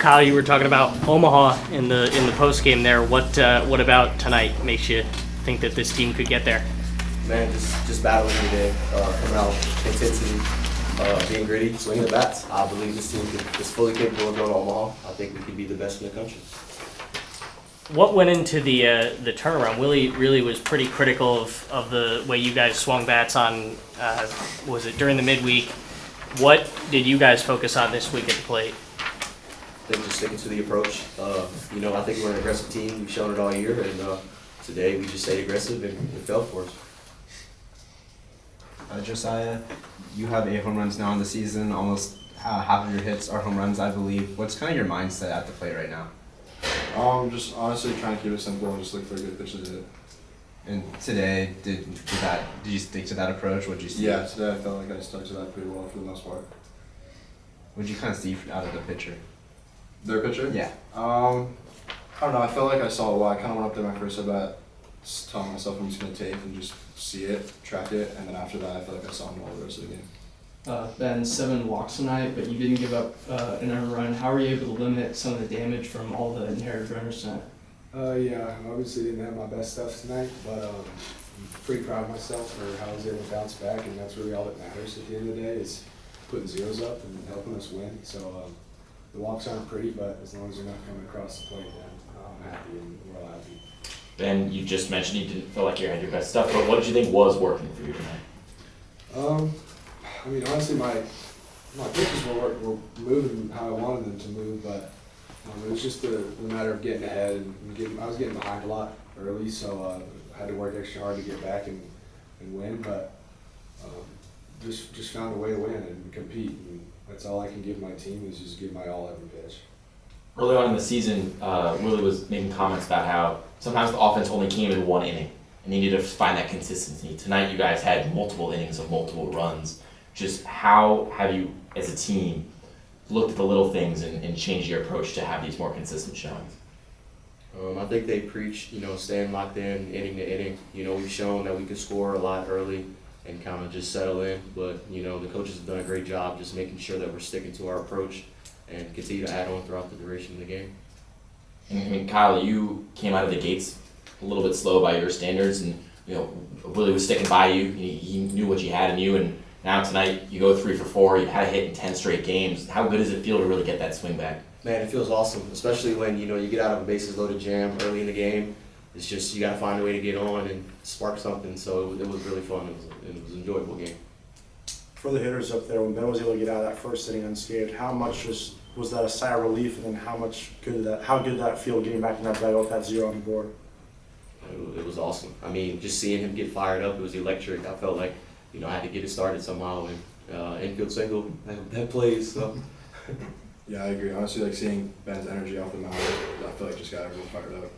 Kyle, you were talking about Omaha in the post game there. What about tonight makes you think that this team could get there? Man, just battling today, coming out, intensity, being gritty, swinging the bats. I believe this team is fully capable of going to Omaha. I think we could be the best in the country. What went into the turnaround? Willie really was pretty critical of the way you guys swung bats on, was it during the midweek? What did you guys focus on this week at the plate? I think just sticking to the approach. I think we're an aggressive team. We've shown it all year, and today we just stayed aggressive and it fell for us. Josiah, you have 8 home runs now in the season. Almost half of your hits are home runs, I believe. What's kind of your mindset at the plate right now? Just honestly trying to keep it simple and just look for a good pitch to hit. And today, did you stick to that approach? What did you see? Yeah, today I felt like I stuck to that pretty well for the most part. What did you kind of see out of the pitcher? Their pitcher? Yeah. I don't know. I felt like I saw a lot. I kind of went up there my first at bat, just telling myself I'm just going to tape and just see it, track it, and then after that I feel like I saw him all the rest of the game. Ben, 7 walks tonight, but you didn't give up an earned run. How were you able to limit some of the damage from all the inherited runners tonight? Yeah, I obviously didn't have my best stuff tonight, but I'm pretty proud of myself for how I was able to bounce back, and that's really all that matters at the end of the day is putting zeros up and helping us win. So the walks aren't pretty, but as long as they're not coming across the plate, then I'm happy and we're all happy. Ben, you just mentioned you didn't feel like you had your best stuff, but what did you think was working for you tonight? Honestly, my pitches were moving how I wanted them to move, but it was just the matter of getting ahead and I was getting behind a lot early, so I had to work extra hard to get back and win, but just found a way to win and compete, and that's all I can give my team is just give my all every pitch. Early on in the season, Willie was making comments about how sometimes the offense only came in one inning, and you needed to find that consistency. Tonight you guys had multiple innings of multiple runs. Just how have you, as a team, looked at the little things and changed your approach to have these more consistent showings? I think they preach, staying locked in, inning to inning. We've shown that we can score a lot early and kind of just settle in. But, the coaches have done a great job just making sure that we're sticking to our approach and continue to add on throughout the duration of the game. And Kyle, you came out of the gates a little bit slow by your standards, and Willie was sticking by you. He knew what you had in you, and now tonight you go 3 for 4. You've had a hit in 10 straight games. How good does it feel to really get that swing back? Man, it feels awesome, especially when you get out of a bases loaded jam early in the game. It's just you got to find a way to get on and spark something. So it was really fun. It was an enjoyable game. For the hitters up there, when Ben was able to get out of that first inning unscathed, how much was that a sigh of relief, and then how good did that feel getting back in that dugout with that 0 on the board? It was awesome. Just seeing him get fired up, it was electric. I felt like I had to get it started somehow, and infield single that plays. So. Yeah, I agree. Honestly, seeing Ben's energy off the mound, I feel like just got everyone fired up.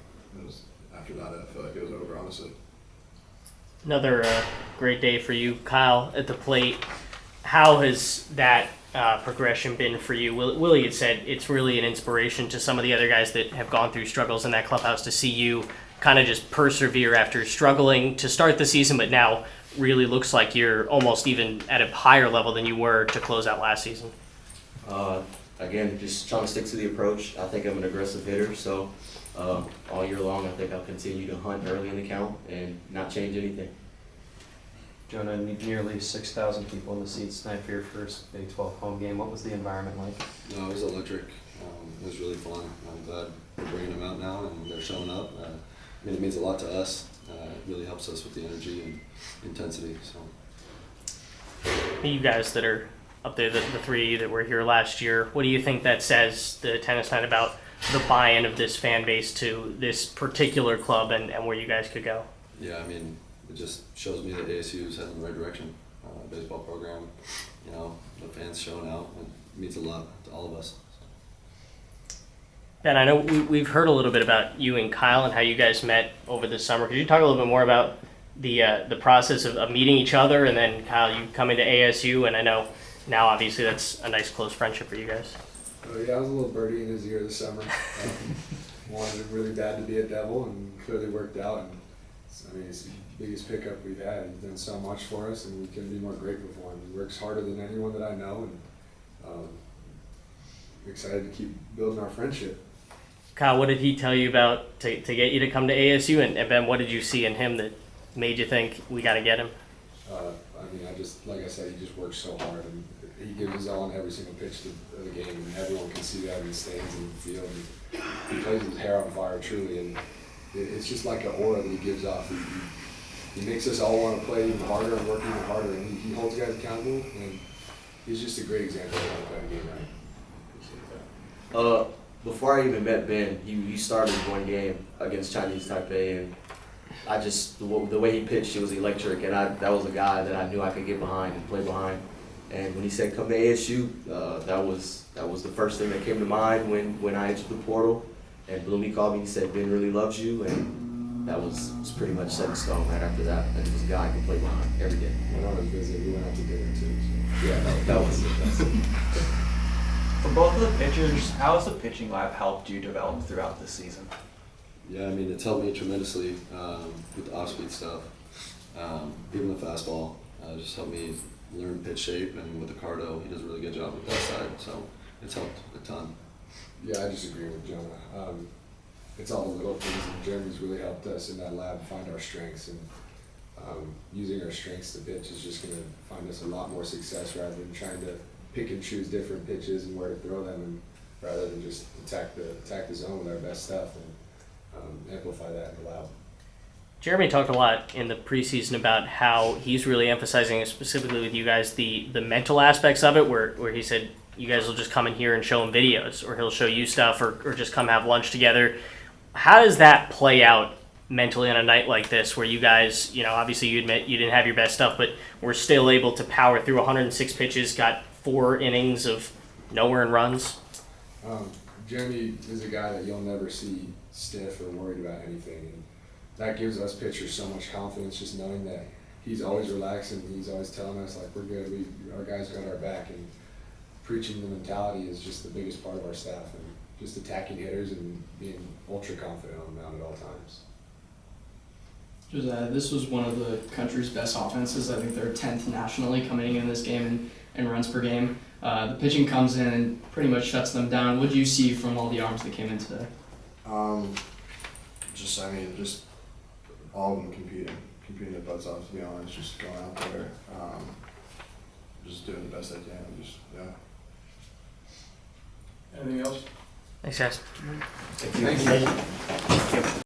After that, I feel like it was over, honestly. Another great day for you, Kyle, at the plate. How has that progression been for you? Willie had said it's really an inspiration to some of the other guys that have gone through struggles in that clubhouse to see you kind of just persevere after struggling to start the season, but now really looks like you're almost even at a higher level than you were to close out last season. Again, just trying to stick to the approach. I think I'm an aggressive hitter, so all year long I think I'll continue to hunt early in the count and not change anything. Jonah, nearly 6,000 people in the seats tonight for your first Big 12 home game. What was the environment like? No, it was electric. It was really fun. I'm glad we're bringing them out now and they're showing up. It means a lot to us. It really helps us with the energy and intensity. So, you guys that are up there, the 3 that were here last year, what do you think that says, the tennis night, about the buy-in of this fan base to this particular club and where you guys could go? Yeah, it just shows me that ASU is heading in the right direction. Baseball program, the fans showing out, it means a lot to all of us. Ben, I know we've heard a little bit about you and Kyle and how you guys met over the summer. Could you talk a little bit more about the process of meeting each other, and then Kyle, you come into ASU, and I know now obviously that's a nice close friendship for you guys. Oh yeah, I was a little birdie in his ear this summer. Wanted really bad to be a Devil, and clearly worked out. And it's the biggest pickup we've had. He's done so much for us, and we couldn't be more grateful for him. He works harder than anyone that I know, and excited to keep building our friendship. Kyle, what did he tell you about to get you to come to ASU? And Ben, what did you see in him that made you think we got to get him? I mean, like I said, he just works so hard, and he gives his all on every single pitch of the game, and everyone can see that in the stands and the field. And he plays with his hair on fire, truly, and it's just like an aura that he gives off. He makes us all want to play even harder and work even harder, and he holds guys accountable, and he's just a great example of how to play the game right. Before I even met Ben, he started one game against Chinese Taipei, and I just the way he pitched, it was electric, and that was a guy that I knew I could get behind and play behind. And when he said come to ASU, that was the first thing that came to mind when I entered the portal. And Bloomy called me and he said Ben really loves you, and that was pretty much set in stone right after that. And he was a guy I could play behind every day. When I was busy, we went out to dinner too. So. Yeah, that was it. For both of the pitchers, how has the pitching lab helped you develop throughout the season? Yeah, I mean, it's helped me tremendously with the off-speed stuff. Even the fastball just helped me learn pitch shape, and with the cardo, he does a really good job with that side, so it's helped a ton. Yeah, I just agree with Jonah. It's all the little things, and Jeremy's really helped us in that lab find our strengths, and using our strengths to pitch is just going to find us a lot more success rather than trying to pick and choose different pitches and where to throw them, and rather than just attack the zone with our best stuff and amplify that in the lab. Jeremy talked a lot in the preseason about how he's really emphasizing, specifically with you guys, the mental aspects of it, where he said you guys will just come in here and show him videos, or he'll show you stuff, or just come have lunch together. How does that play out mentally on a night like this, where you guys, obviously you admit you didn't have your best stuff, but we're still able to power through 106 pitches, got 4 innings of no earned runs? Jeremy is a guy that you'll never see stiff or worried about anything, and that gives us pitchers so much confidence, just knowing that he's always relaxed and he's always telling us like we're good, our guys got our back, and preaching the mentality is just the biggest part of our staff, and just attacking hitters and being ultra confident on the mound at all times. Josiah, this was one of the country's best offenses. I think they're 10th nationally coming in this game in runs per game. The pitching comes in and pretty much shuts them down. What do you see from all the arms that came in today? Just all of them competing their butts off, to be honest, just going out there, just doing the best I can, Anything else? Thanks, guys. Thank you.